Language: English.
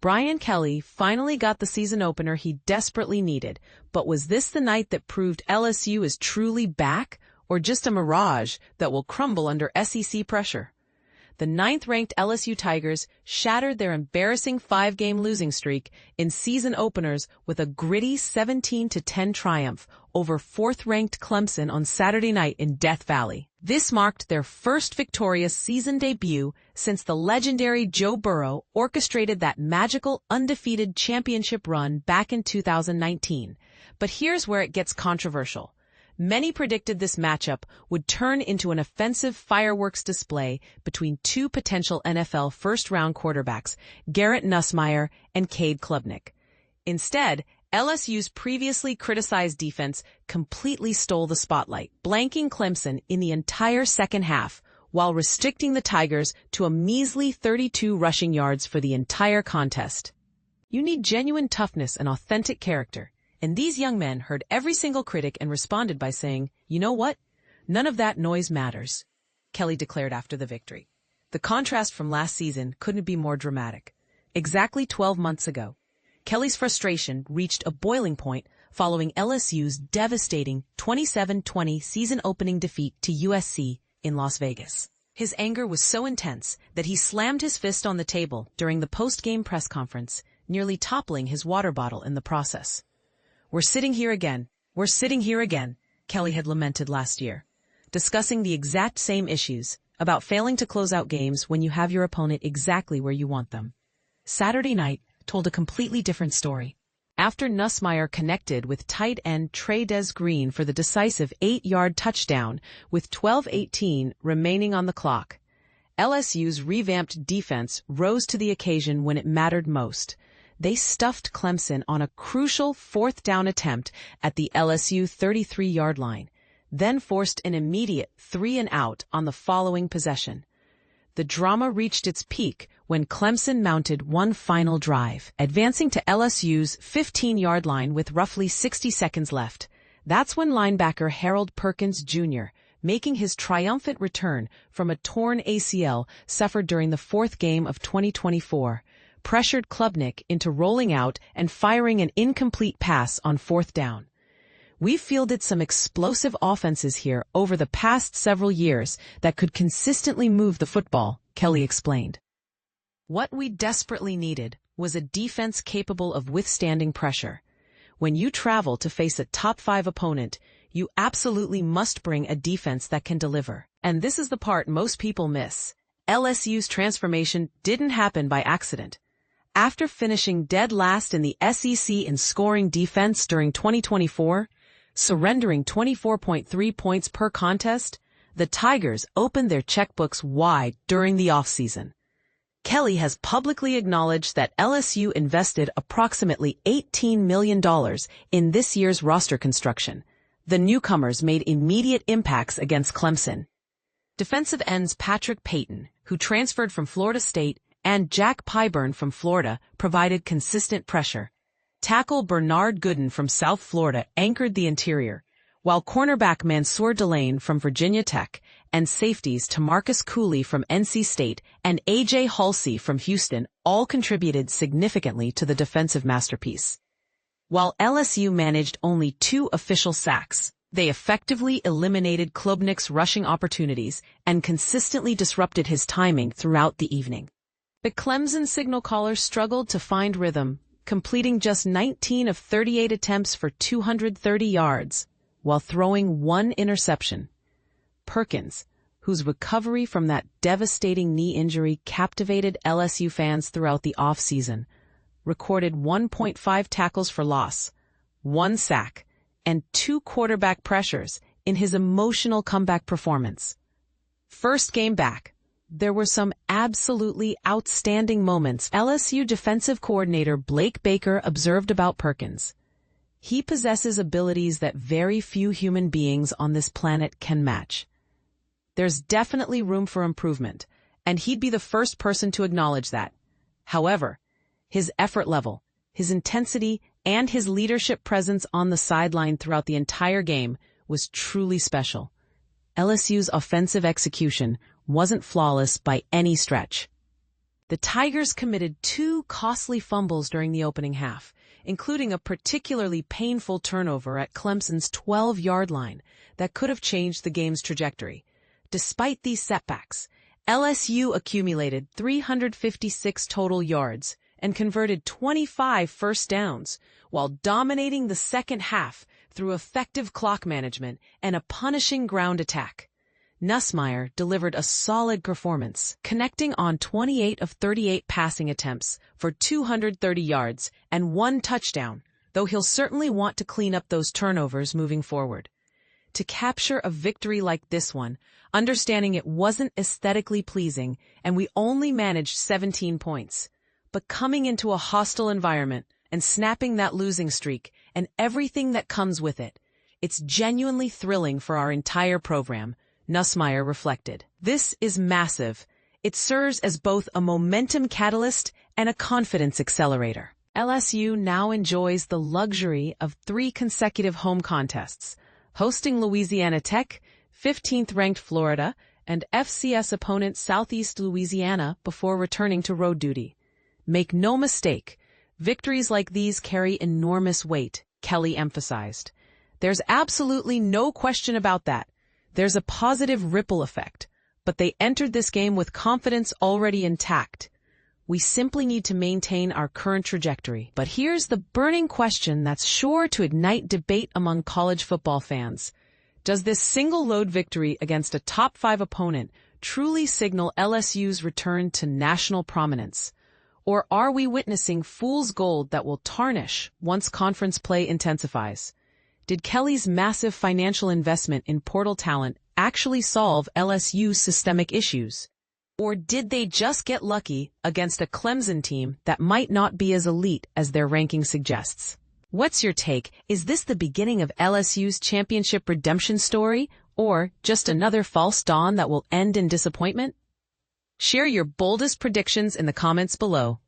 Brian Kelly finally got the season opener he desperately needed, but was this the night that proved LSU is truly back, or just a mirage that will crumble under SEC pressure? The 9th-ranked LSU Tigers shattered their embarrassing 5-game losing streak in season openers with a gritty 17-10 triumph over 4th-ranked Clemson on Saturday night in Death Valley. This marked their first victorious season debut since the legendary Joe Burrow orchestrated that magical undefeated championship run back in 2019. But here's where it gets controversial. Many predicted this matchup would turn into an offensive fireworks display between two potential NFL first-round quarterbacks, Garrett Nussmeier and Cade Klubnik. Instead, LSU's previously criticized defense completely stole the spotlight, blanking Clemson in the entire second half, while restricting the Tigers to a measly 32 rushing yards for the entire contest. You need genuine toughness and authentic character. And these young men heard every single critic and responded by saying, "You know what? None of that noise matters," Kelly declared after the victory. The contrast from last season couldn't be more dramatic. Exactly 12 months ago, Kelly's frustration reached a boiling point following LSU's devastating 27-20 season-opening defeat to USC in Las Vegas. His anger was so intense that he slammed his fist on the table during the post-game press conference, nearly toppling his water bottle in the process. We're sitting here again, Kelly had lamented last year, discussing the exact same issues about failing to close out games when you have your opponent exactly where you want them. Saturday night told a completely different story. After Nussmeier connected with tight end Trey'Dez Green for the decisive 8-yard touchdown with 12:18 remaining on the clock, LSU's revamped defense rose to the occasion when it mattered most. They stuffed Clemson on a crucial 4th-down attempt at the LSU 33-yard line, then forced an immediate 3-and-out on the following possession. The drama reached its peak when Clemson mounted one final drive, advancing to LSU's 15-yard line with roughly 60 seconds left. That's when linebacker Harold Perkins Jr., making his triumphant return from a torn ACL suffered during the 4th game of 2024, pressured Klubnik into rolling out and firing an incomplete pass on 4th down. We've fielded some explosive offenses here over the past several years that could consistently move the football, Kelly explained. What we desperately needed was a defense capable of withstanding pressure. When you travel to face a top-5 opponent, you absolutely must bring a defense that can deliver. And this is the part most people miss. LSU's transformation didn't happen by accident. After finishing dead last in the SEC in scoring defense during 2024, surrendering 24.3 points per contest, the Tigers opened their checkbooks wide during the offseason. Kelly has publicly acknowledged that LSU invested approximately $18 million in this year's roster construction. The newcomers made immediate impacts against Clemson. Defensive ends Patrick Payton, who transferred from Florida State, and Jack Pyburn from Florida provided consistent pressure. Tackle Bernard Gooden from South Florida anchored the interior, while cornerback Mansour Delane from Virginia Tech and safeties Tamarcus Cooley from NC State and A.J. Halsey from Houston all contributed significantly to the defensive masterpiece. While LSU managed only 2 official sacks, they effectively eliminated Klubnik's rushing opportunities and consistently disrupted his timing throughout the evening. The Clemson signal caller struggled to find rhythm, completing just 19 of 38 attempts for 230 yards, while throwing 1 interception. Perkins, whose recovery from that devastating knee injury captivated LSU fans throughout the offseason, recorded 1.5 tackles for loss, 1 sack, and 2 quarterback pressures in his emotional comeback performance. First game back, there were some absolutely outstanding moments LSU defensive coordinator Blake Baker observed about Perkins. He possesses abilities that very few human beings on this planet can match. There's definitely room for improvement, and he'd be the first person to acknowledge that. However, his effort level, his intensity, and his leadership presence on the sideline throughout the entire game was truly special. LSU's offensive execution wasn't flawless by any stretch. The Tigers committed 2 costly fumbles during the opening half, including a particularly painful turnover at Clemson's 12-yard line that could have changed the game's trajectory. Despite these setbacks, LSU accumulated 356 total yards and converted 25 first downs, while dominating the second half through effective clock management and a punishing ground attack. Nussmeier delivered a solid performance, connecting on 28 of 38 passing attempts for 230 yards and 1 touchdown, though he'll certainly want to clean up those turnovers moving forward. To capture a victory like this one, understanding it wasn't aesthetically pleasing and we only managed 17 points, but coming into a hostile environment and snapping that losing streak and everything that comes with it, it's genuinely thrilling for our entire program, Nussmeier reflected. This is massive. It serves as both a momentum catalyst and a confidence accelerator. LSU now enjoys the luxury of 3 consecutive home contests, hosting Louisiana Tech, 15th-ranked Florida, and FCS opponent Southeast Louisiana before returning to road duty. Make no mistake, victories like these carry enormous weight, Kelly emphasized. There's absolutely no question about that. There's a positive ripple effect, but they entered this game with confidence already intact. We simply need to maintain our current trajectory. But here's the burning question that's sure to ignite debate among college football fans. Does this single-load victory against a top-5 opponent truly signal LSU's return to national prominence? Or are we witnessing fool's gold that will tarnish once conference play intensifies? Did Kelly's massive financial investment in portal talent actually solve LSU's systemic issues? Or did they just get lucky against a Clemson team that might not be as elite as their ranking suggests? What's your take? Is this the beginning of LSU's championship redemption story, or just another false dawn that will end in disappointment? Share your boldest predictions in the comments below.